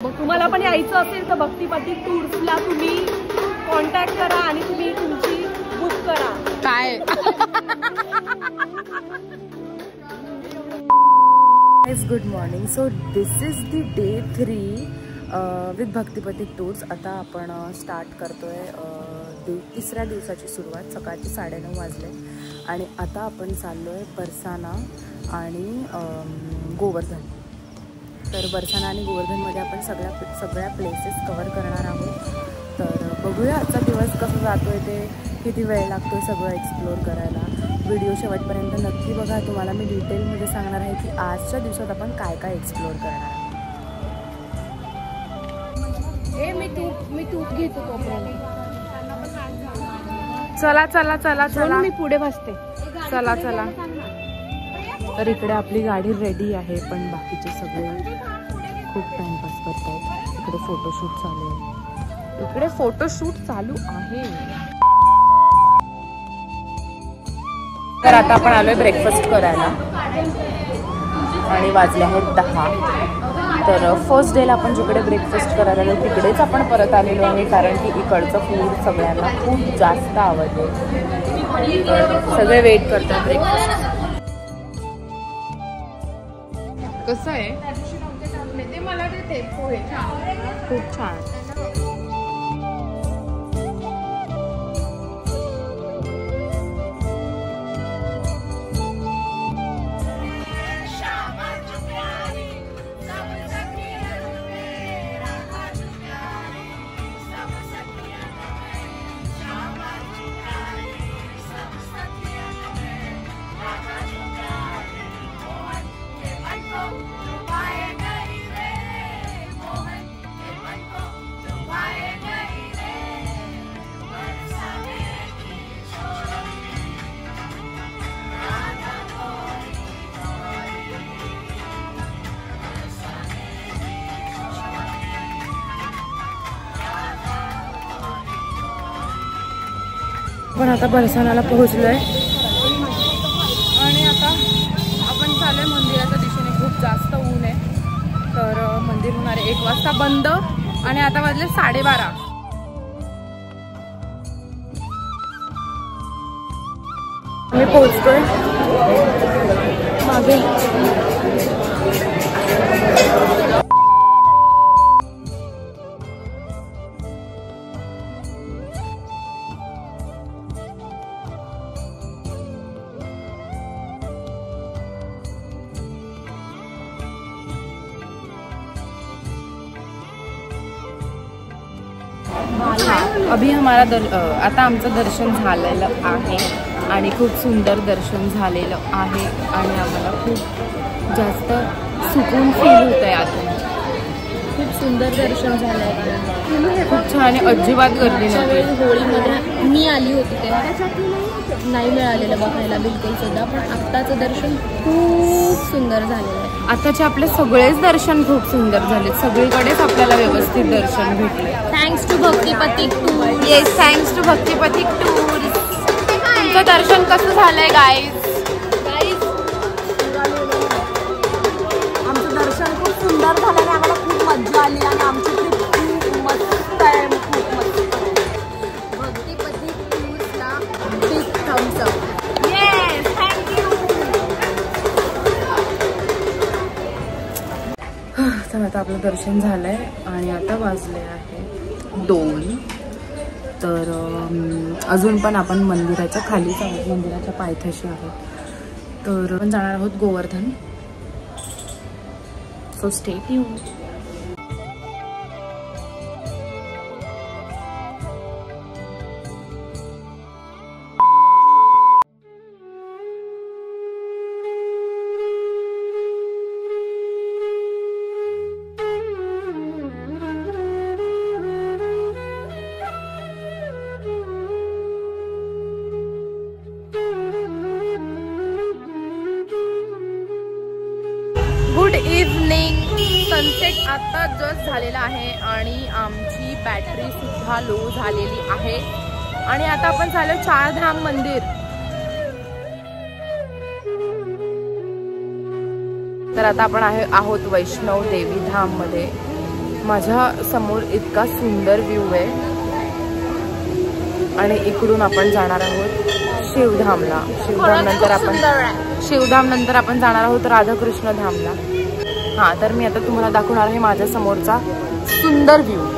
तुम्हाला पण यायचं असेल तर भक्तिपती टूर्सला तुम्ही कॉन्टॅक्ट करा आणि तुम्ही तुमची बुक करा. काय good morning. So this is the day 3 with Bhaktipati tours. आता आपण स्टार्ट करतोय तिसऱ्या दिवसाची सुरुवात. सकाळचे 9:30 वाजले आणि आता आपण चाललो आहे बरसाना आणि गोवर्धन. तर बरसाना आणि गोवर्धनमध्ये आपण सगळ्या प्लेसेस कवर करणार आहोत. तर बघूया आजचा दिवस कसं जातो आहे, ते किती वेळ लागतो आहे सगळं एक्सप्लोअर करायला. व्हिडिओ शेवटपर्यंत नक्की बघा. तुम्हाला मी डिटेलमध्ये सांगणार आहे की आजच्या दिवसात आपण काय काय एक्सप्लोअर करणार आहोत. मी तूप घेतो तोपर्यंत. चला चला चला चला, मी पुढे बसते. चला चला. तर इकडे आपली गाडी रेडी आहे, पण बाकीचे सगळे खूप टाइमपास करतात. इकडे फोटोशूट चालू आहे. तर आता आपण आलोय ब्रेकफास्ट करायला आणि वाजले आहेत 10. तर फर्स्ट डेला आपण जिकडे ब्रेकफास्ट करायला आलो तिकडेच आपण परत आलेलो आहे, कारण की इकडचं फूड सगळ्यांना खूप जास्त आवडते. सगळे वेट करतात ब्रेकफास्ट. कसं आहे? ते मला देते पोहे. खूप छान. पण आता बरसानाला पोहोचलोय आणि आता आपण चाललोय मंदिराच्या दिशेने. खूप जास्त ऊन आहे, तर मंदिर होणार आहे 1 वाजता बंद आणि आता वाजले 12:30. मी पोहोचतोय मागे. अभी हमारा आता आमचं दर्शन झालेलं आहे आणि खूप सुंदर दर्शन झालेलं आहे आणि आम्हाला खूप जास्त सुकून फील होतं आहे. आता खूप सुंदर दर्शन झालं आहे, खूप छान आहे. अजिबात गर्दी नव्हती. होळीमध्ये मी आली होती तेव्हा नाही मिळालेलं बघायला बिलकुल सुद्धा, पण आत्ताचं दर्शन खूप सुंदर झालेलं आहे. आताचे आपले सगळेच दर्शन खूप सुंदर झाले. सगळीकडेच आपल्याला व्यवस्थित दर्शन भेटले. Thanks to Bhaktipati tour. Yes, thanks to Bhaktipati tour. तुमचं दर्शन कसं झालंय गाईज? आमचं दर्शन खूप सुंदर झालं आणि आम्हाला खूप मजा आली आणि आमची ट्रिप खूप मस्त आहे. खूप मस्त आहे. भक्तिपती टूर्सला big thumbs up. Yes, thank you. तर आता आपलं दर्शन झालंय आणि आता वाजले आहे 2. तर अजून पण आपण मंदिराच्या खालीच आहोत, मंदिराच्या पायथ्याशी आहोत. तर आपण जाणार आहोत Govardhan. So stay tuned. Good evening. Sunset आता जस्ट झालेला आहे आणि आमची बॅटरी सुद्धा लो झालेली आहे आणि आता आपण चाललो चारधाम मंदिर. तर आता आपण आहोत वैष्णव देवी धाम मध्ये. माझ्या समोर इतका सुंदर व्ह्यू आहे आणि इकडून आपण जाणार आहोत शिवधामला. शिवधाम नंतर आपण जाणार आहोत राधाकृष्ण धामला. हां, तर मी आता तुम्हाला दाखवणार आहे माझ्या समोरचा सुंदर व्ह्यू.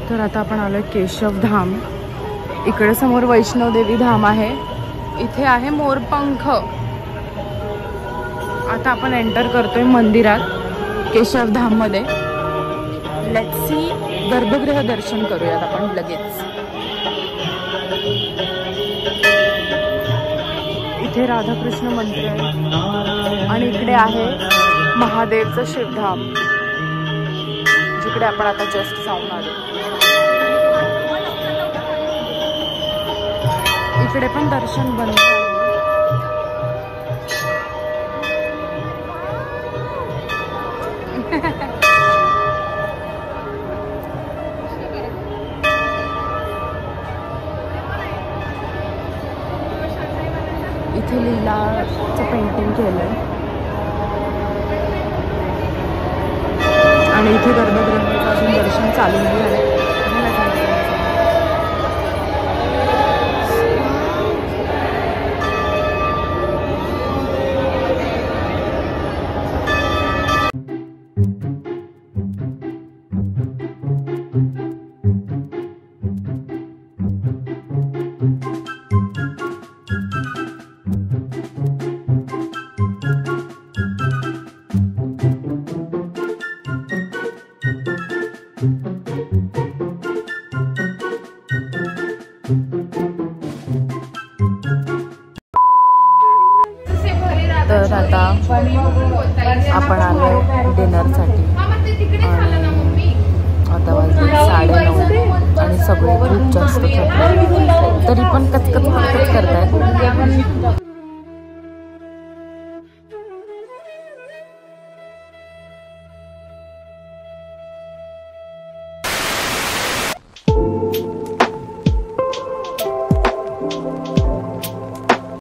तर आता आपण आलोय केशवधाम. इकडे समोर वैष्णोदेवी धाम आहे. इथे आहे मोरपंख. आता आपण एंटर करतोय मंदिरात केशवधाम मध्ये. लेट्स सी, गर्भगृह दर्शन करूयात आपण लगेच. इथे राधाकृष्ण मंदिर आहे आणि इकडे आहे महादेवचं शिवधाम, जिकडे आपण आता जस्ट जाऊन आलो. इकडे पण दर्शन बंद आहे. इथे लीलाचं पेंटिंग केलंय आणि इथे गर्भगृहाचं अजून दर्शन चालू नाही झालंय. तर आता आपण आलो डिनरसाठी. आता वाजले 9:30 आणि सगळे खूप जास्त थकले, तरी पण कचकच करतायत.